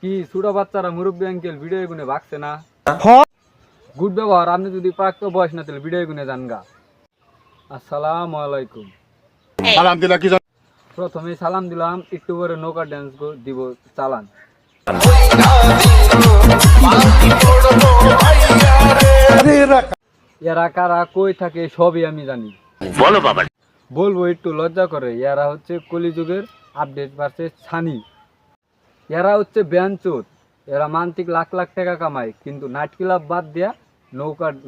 কি ছোট বাচ্চারা মুরব্বী আঙ্কেল ভিডিও গুনে ভাগছে না গুড ব্যবহার আপনি যদি প্রাপ্ত বয়স না তাহলে ভিডিও গুনে জানগা। আসসালামু আলাইকুম। সালাম দিলা কি প্রথমে সালাম দিলাম, একটু পরে নৌকা ড্যান্স দিব চালান। এরা কারা কই থাকে সবই আমি জানি। বলো বাবা। বলবো একটু লজ্জা করে, এরা হচ্ছে কলিযুগের আপডেট ভার্সেস ছানি। এরা হচ্ছে বেয়ানচোদ, এরা মান্তিক লাখ লাখ টাকা কামায় কিন্তু নাইট ক্লাব বাদ দিয়া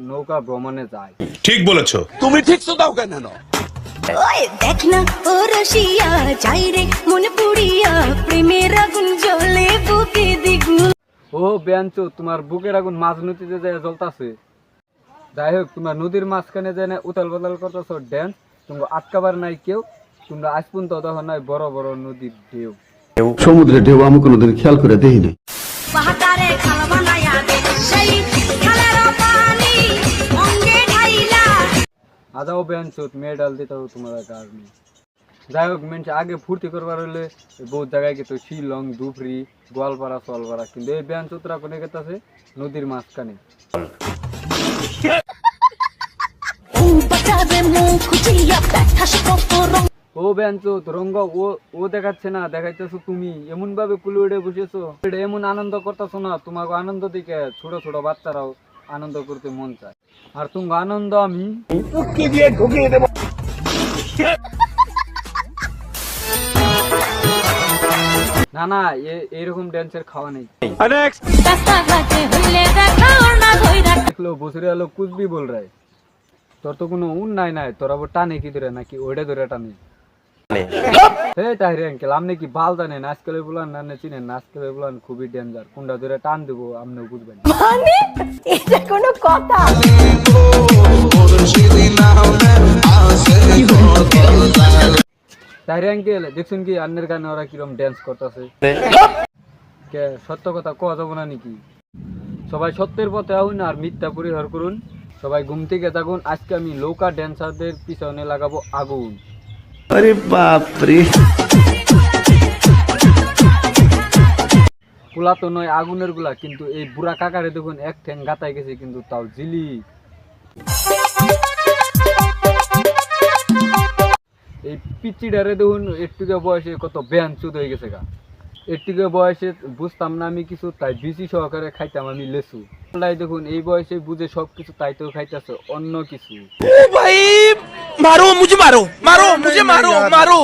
নৌকা ভ্রমণে যায়। ঠিক বলেছো তুমি, ঠিক তো দাও কেন না? ওই দেখ না ও রশিয়া যাই রে মনে পুড়িয়া প্রেমের আগুন জ্বলে বুকে দ্বিগুণ। ও বেয়ানচোদ, তোমার বুকের আগুন মাঝ নদীতে যায় জ্বলতাছে। যাই হোক, তোমার নদীর মাঝখানে যায় উতাল পাতাল করতেছ ড্যান্স, তোমরা আটকাবার নাই কেউ। তোমরা আজ পর্যন্ত তখন নাই বড় বড় নদীর ঢেউ। সমুদ্রের ঢেউ আমি কোনোদিন খেয়াল করে দেই নাই। পাহাড়ে খালা বানায়া দে সেই খালার পানি অঙ্গে ঢাইলা। আদাও বেয়ানচোদ, মেডাল দিতেও তোমার কাজ নেই। যাই হোক, মেনছে আগে ফুর্তি করবার হলে বহুত জায়গায় গেতো, শিলং, ধুবড়ি, গোয়ালপাড়া, সোয়ালপাড়া, কিন্তু এই বেয়ানচোদরা কোনে গেতাছে নদীর মাঝখানে। ও বেয়ানচোদ রঙ্গ, ও দেখাচ্ছে না, দেখাইতেছো তুমি। এমন ভাবে কুলে উড়ে বসেছো, এমন আনন্দ করতেছো না, তোমাকে আনন্দ দিকে ছোট ছোট বাচ্চারাও আনন্দ করতে মন চায়। আর তুমি আনন্দ আমি ঢুকিয়ে দেব। না না, এইরকম ড্যান্সের খাওয়া নেই। দেখলো বছরে আলো কুচবি বল রায়, তোর তো কোনো উন নাই নাই, তোর আবার টানে কি ধরে নাকি ওইটা ধরে টানে? তাহির আঙ্কেল, আপনি কি বাল জানেন? আজকালের বলান না চিনেন? আজকালের বলান খুবই ডেঞ্জার, কোনটা ধরে টান দেবো আপনিও বুঝবেন। মানে এটা কোনো কথা? তাহির আঙ্কেল, দেখছেন কি আন্নের গানে ওরা কিরম ড্যান্স করতেছে? কে সত্য কথা কোয়া যাবো না নাকি? সবাই সত্যের পথে আউন আর মিথ্যা পরিহার করুন। সবাই ঘুম থেকে জাগুন। আজকে আমি নৌকা ড্যান্সারদের পিছনে লাগাবো আগুন। আরে বাপ রে, কুলা তো নয় আগুনের গুলা, কিন্তু এই বুড়া কাকারে দেখুন এক ঠ্যাং গাতায় গেছে কিন্তু তাও জিলি। এই পিচিডারে দেখুন একটুকে বয়সে কত বেয়ানচুদ হয়ে গেছে গা। একটুকে বয়সে বুঝতাম না আমি কিছু, তাই বিসি সহকারে খাইতাম আমি লেসু। দেখুন এই বয়সে বুঝে সবকিছু, তাই তো খাইতেছে অন্য কিছু। ভাই মারো মুঝে, মারো মুঝে, মারো।